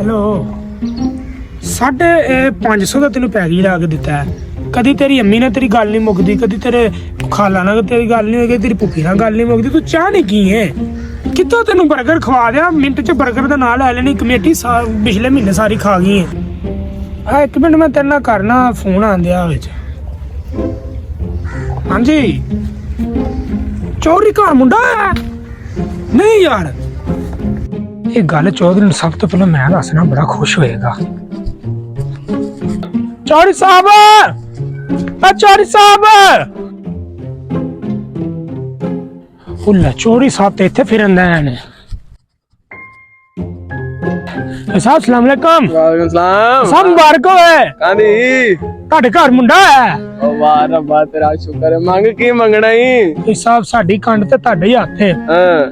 Hello 550 का तेन package ला के दिता है। कदी तेरी अम्मी ने तेरी गल नहीं मुकदी, कदी तेरे खाला ना तेरी गल नहीं होगी, तेरी भुप्पी ना गल नहीं मुकदी। तू चाह नहीं की है कितों तेन बर्गर खवा दिया मिनट च बर्गर का नाम लै लेनी। कमेटी पिछले महीने सारी खा गई है। एक मिनट मैं तेरे ना करना फोन आंदिया विच। हाँ जी चौधरी घर मुंडा है नहीं यार, ये गल चौधरी सब तो पहले मैं दसना, बड़ा खुश होएगा। चौधरी साहब, चौधरी साहब, चौधरी साहब तो इत्थे फिरन दे। साहब सलाम अलैकुम। वालेकुम सलाम। सब मुबारक होए। कांदी ਤੁਹਾਡੇ ਘਰ ਮੁੰਡਾ ਹੈ। ओ वाह रब्बा तेरा शुक्र है। मंग की मंगना ही ਇਹ ਸਾਹਿਬ ਸਾਡੀ ਕੰਡ ਤੇ ਤੁਹਾਡੇ ਹੀ ਹੱਥ ਹੈ। हां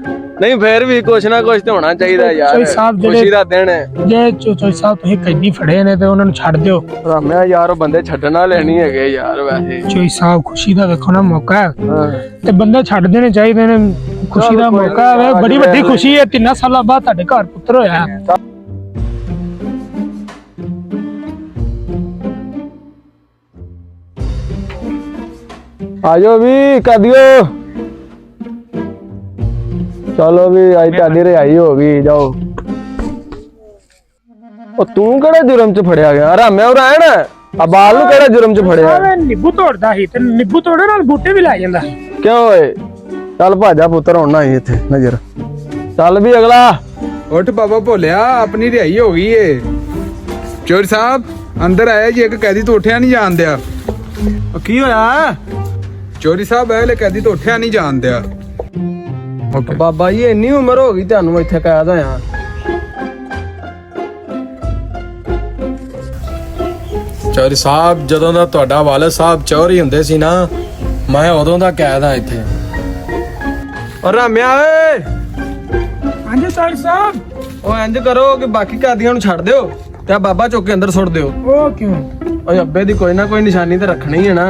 नहीं फिर भी कुछ ना कुछ तो होना चाहिए यार। ਚੋਈ ਸਾਹਿਬ खुशी दा दिन है। ਜੇ ਚੋਈ ਸਾਹਿਬ ਤੁਸੀਂ ਕੈਦੀ ਫੜੇ ਨੇ ਤੇ ਉਹਨਾਂ ਨੂੰ ਛੱਡ ਦਿਓ। रामया यार बंदे छड्डना लेनी है यार वैसे। ਚੋਈ ਸਾਹਿਬ ਖੁਸ਼ੀ ਦਾ ਵੇਖੋ ਨਾ ਮੌਕਾ ਹੈ हां ਤੇ ਬੰਦੇ ਛੱਡ ਦੇਣੇ ਚਾਹੀਦੇ ਨੇ। ਖੁਸ਼ੀ ਦਾ ਮੌਕਾ ਹੈ, ਬੜੀ ਵੱਡੀ ਖੁਸ਼ੀ ਹੈ। 3 ਸਾਲਾਂ ਬਾਅਦ ਤੁਹਾਡੇ ਘਰ ਪੁੱਤਰ ਹੋਇਆ। आजो भी कर दियो। चलो भी आज ताड़ी रिहाई हो गई। जाओ ओ तू केड़े जुर्म च फड़या गया? रामया और रहन आ बाल नु केड़े जुर्म च फड़या? ਸਾਹਿਬ ਨਿੱਬੂ ਤੋੜਦਾ ਸੀ ਤੇ ਨਿੱਬੂ ਤੋੜੇ ਨਾਲ ਬੂਟੇ ਵੀ ਲੈ ਜਾਂਦਾ। क्यों ओए चल भाजा पुत्र होना ही इथे नजर। चल भी अगला उठ बाबा भोलिया, अपनी रिहाई हो गई है। चोर साहब अंदर आया जी, एक कैदी तो उठिया नहीं जान दिया। की होया? चोरी साहब है कैदी तो उठिया नहीं जान दिया। बाबा जी इन्नी उम्र हो गई तेनू इत्थे कैद होया। ਚੌਧਰੀ ਸਾਹਿਬ ਜਦੋਂ ਦਾ ਤੁਹਾਡਾ ਵਾਲਦ ਸਾਹਿਬ ਚੌਧਰੀ ਹੁੰਦੇ ਸੀ ਨਾ, ਮੈਂ ਉਦੋਂ ਦਾ ਕੈਦ ਆ ਇੱਥੇ। और राम्या ओए ਹਾਂਜੀ ਚੌਧਰੀ ਸਾਹਿਬ। ओ इंज करो कि बाकी कैदियां नु छड़ दियो ते बाबा चुक के अंदर सुट दियो। ਉਹ ਕਿਉਂ? ओए अब्बे दी कोई ना कोई निशानी ते रखनी है ना।